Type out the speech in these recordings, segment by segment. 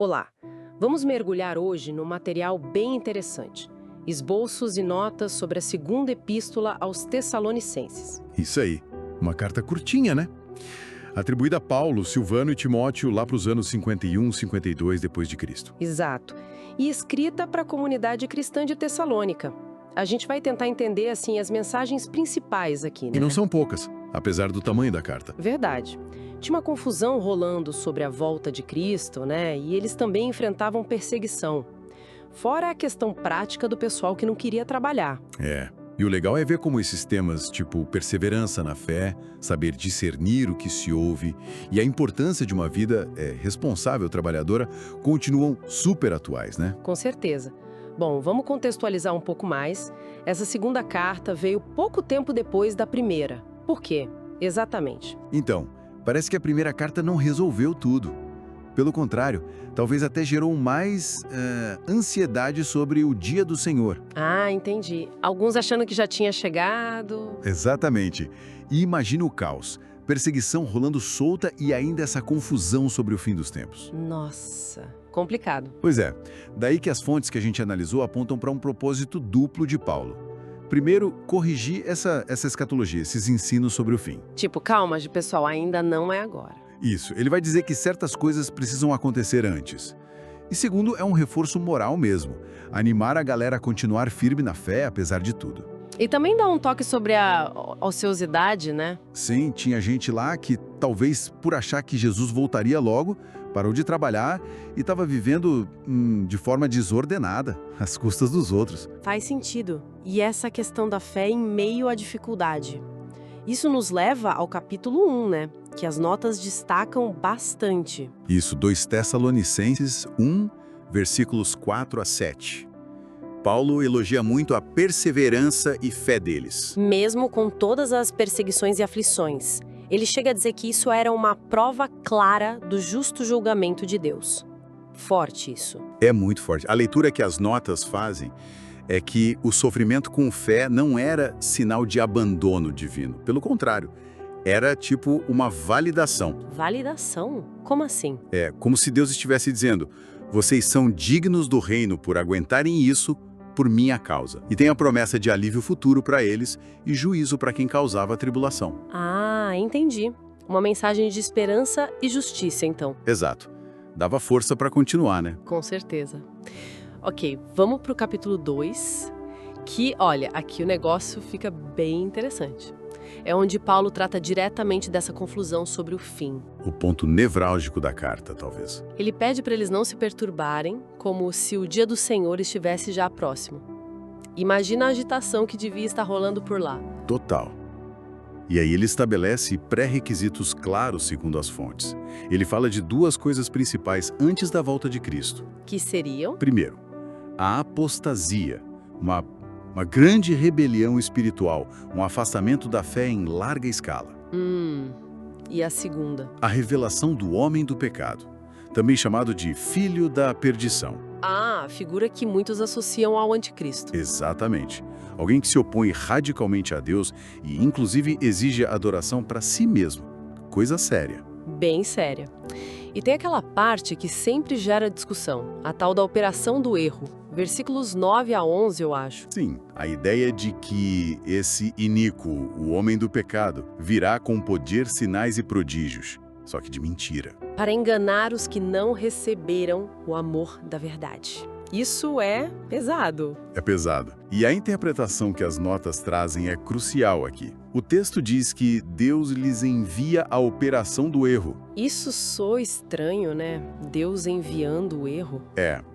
Olá, vamos mergulhar hoje num material bem interessante. Esboços e notas sobre a segunda epístola aos Tessalonicenses. Isso aí. Uma carta curtinha, né? Atribuída a Paulo, Silvano e Timóteo lá para os anos 51, 52 depois de Cristo. Exato. E escrita para a comunidade cristã de Tessalônica. A gente vai tentar entender, assim, as mensagens principais aqui, né? E não são poucas, apesar do tamanho da carta. Verdade. Tinha uma confusão rolando sobre a volta de Cristo, né? E eles também enfrentavam perseguição. Fora a questão prática do pessoal que não queria trabalhar. E o legal é ver como esses temas, tipo perseverança na fé, saber discernir o que se ouve e a importância de uma vida responsável, trabalhadora, continuam super atuais, né? Com certeza. Bom, vamos contextualizar um pouco mais. Essa segunda carta veio pouco tempo depois da primeira. Por quê? Exatamente. Então, parece que a primeira carta não resolveu tudo. Pelo contrário, talvez até gerou mais ansiedade sobre o dia do Senhor. Ah, entendi. Alguns achando que já tinha chegado. Exatamente. E imagina o caos. Perseguição rolando solta e ainda essa confusão sobre o fim dos tempos. Nossa, complicado. Pois é, daí que as fontes que a gente analisou apontam para um propósito duplo de Paulo. Primeiro, corrigir essa escatologia, esses ensinos sobre o fim. Tipo, calma, pessoal, ainda não é agora. Isso, ele vai dizer que certas coisas precisam acontecer antes. E segundo, é um reforço moral mesmo, animar a galera a continuar firme na fé, apesar de tudo. E também dá um toque sobre a ociosidade, né? Sim, tinha gente lá que, talvez por achar que Jesus voltaria logo, parou de trabalhar e estava vivendo de forma desordenada, às custas dos outros. Faz sentido. E essa questão da fé em meio à dificuldade. Isso nos leva ao capítulo 1, né? Que as notas destacam bastante. Isso, 2 Tessalonicenses 1, versículos 4 a 7. Paulo elogia muito a perseverança e fé deles. Mesmo com todas as perseguições e aflições, ele chega a dizer que isso era uma prova clara do justo julgamento de Deus. Forte isso. É muito forte. A leitura que as notas fazem é que o sofrimento com fé não era sinal de abandono divino. Pelo contrário, era tipo uma validação. Validação? Como assim? É como se Deus estivesse dizendo: vocês são dignos do reino por aguentarem isso por minha causa. E tem a promessa de alívio futuro para eles e juízo para quem causava a tribulação. Ah, entendi. Uma mensagem de esperança e justiça, então. Exato. Dava força para continuar, né? Com certeza. Ok, vamos para o capítulo 2, que, olha, aqui o negócio fica bem interessante. É onde Paulo trata diretamente dessa confusão sobre o fim. O ponto nevrálgico da carta, talvez. Ele pede para eles não se perturbarem, como se o dia do Senhor estivesse já próximo. Imagina a agitação que devia estar rolando por lá. Total. E aí ele estabelece pré-requisitos claros segundo as fontes. Ele fala de duas coisas principais antes da volta de Cristo. Que seriam? Primeiro, a apostasia, uma grande rebelião espiritual, um afastamento da fé em larga escala. E a segunda? A revelação do homem do pecado, também chamado de filho da perdição. Ah, figura que muitos associam ao anticristo. Exatamente. Alguém que se opõe radicalmente a Deus e, inclusive, exige adoração para si mesmo. Coisa séria. Bem séria. E tem aquela parte que sempre gera discussão, a tal da operação do erro. Versículos 9 a 11, eu acho. Sim, a ideia de que esse iníquo, o homem do pecado, virá com poder, sinais e prodígios, só que de mentira. Para enganar os que não receberam o amor da verdade. Isso é pesado. É pesado. E a interpretação que as notas trazem é crucial aqui. O texto diz que Deus lhes envia a operação do erro. Isso soa estranho, né? Deus enviando o erro.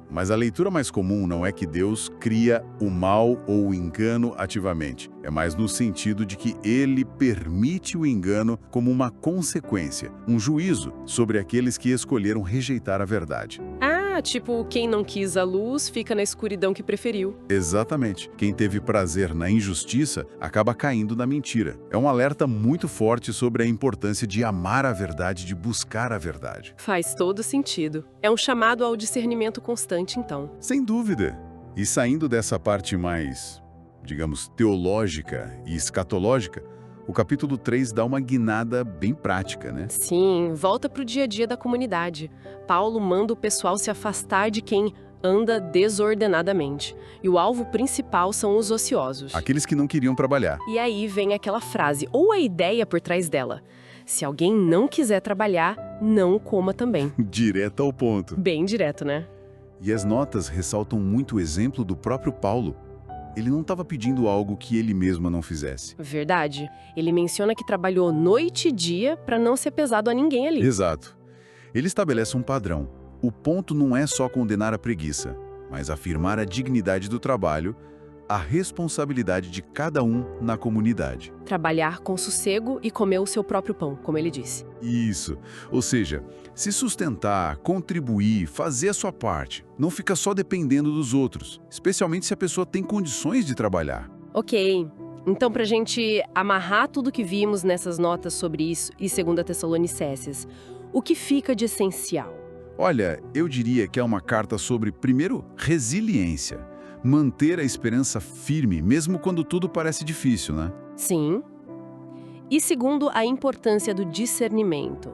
Mas a leitura mais comum não é que Deus cria o mal ou o engano ativamente. É mais no sentido de que ele permite o engano como uma consequência, um juízo sobre aqueles que escolheram rejeitar a verdade. Ah, tipo, quem não quis a luz fica na escuridão que preferiu. Exatamente. Quem teve prazer na injustiça acaba caindo na mentira. É um alerta muito forte sobre a importância de amar a verdade, de buscar a verdade. Faz todo sentido. É um chamado ao discernimento constante, então. Sem dúvida. E saindo dessa parte mais, digamos, teológica e escatológica, O capítulo 3 dá uma guinada bem prática, né? Sim, volta para o dia a dia da comunidade. Paulo manda o pessoal se afastar de quem anda desordenadamente. E o alvo principal são os ociosos. Aqueles que não queriam trabalhar. E aí vem aquela frase, ou a ideia por trás dela. Se alguém não quiser trabalhar, não coma também. Direto ao ponto. Bem direto, né? E as notas ressaltam muito o exemplo do próprio Paulo. Ele não estava pedindo algo que ele mesmo não fizesse. Verdade. Ele menciona que trabalhou noite e dia para não ser pesado a ninguém ali. Exato. Ele estabelece um padrão. O ponto não é só condenar a preguiça, mas afirmar a dignidade do trabalho, a responsabilidade de cada um na comunidade. Trabalhar com sossego e comer o seu próprio pão, como ele disse. Isso. Ou seja, se sustentar, contribuir, fazer a sua parte. Não fica só dependendo dos outros, especialmente se a pessoa tem condições de trabalhar. Ok. Então, para a gente amarrar tudo que vimos nessas notas sobre isso e 2 Tessalonicenses, o que fica de essencial? Olha, eu diria que é uma carta sobre, primeiro, resiliência. Manter a esperança firme, mesmo quando tudo parece difícil, né? Sim. E segundo, a importância do discernimento.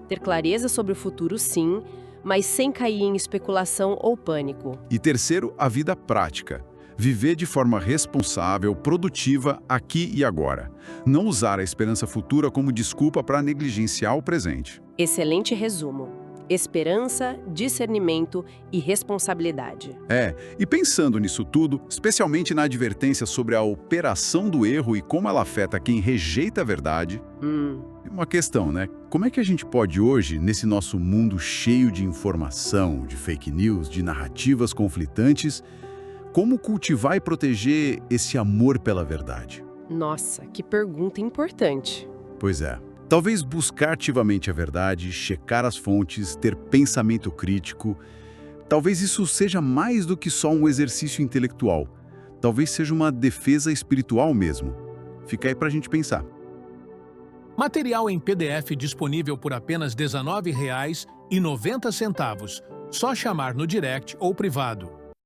Ter clareza sobre o futuro, sim, mas sem cair em especulação ou pânico. E terceiro, a vida prática. Viver de forma responsável, produtiva, aqui e agora. Não usar a esperança futura como desculpa para negligenciar o presente. Excelente resumo. Esperança, discernimento e responsabilidade. E pensando nisso tudo, especialmente na advertência sobre a operação do erro e como ela afeta quem rejeita a verdade, uma questão, né? Como é que a gente pode hoje, nesse nosso mundo cheio de informação, de fake news, de narrativas conflitantes, como cultivar e proteger esse amor pela verdade? Nossa, que pergunta importante. Pois é. Talvez buscar ativamente a verdade, checar as fontes, ter pensamento crítico. Talvez isso seja mais do que só um exercício intelectual. Talvez seja uma defesa espiritual mesmo. Fica aí pra gente pensar. Material em PDF disponível por apenas R$ 19,90. Só chamar no direct ou privado.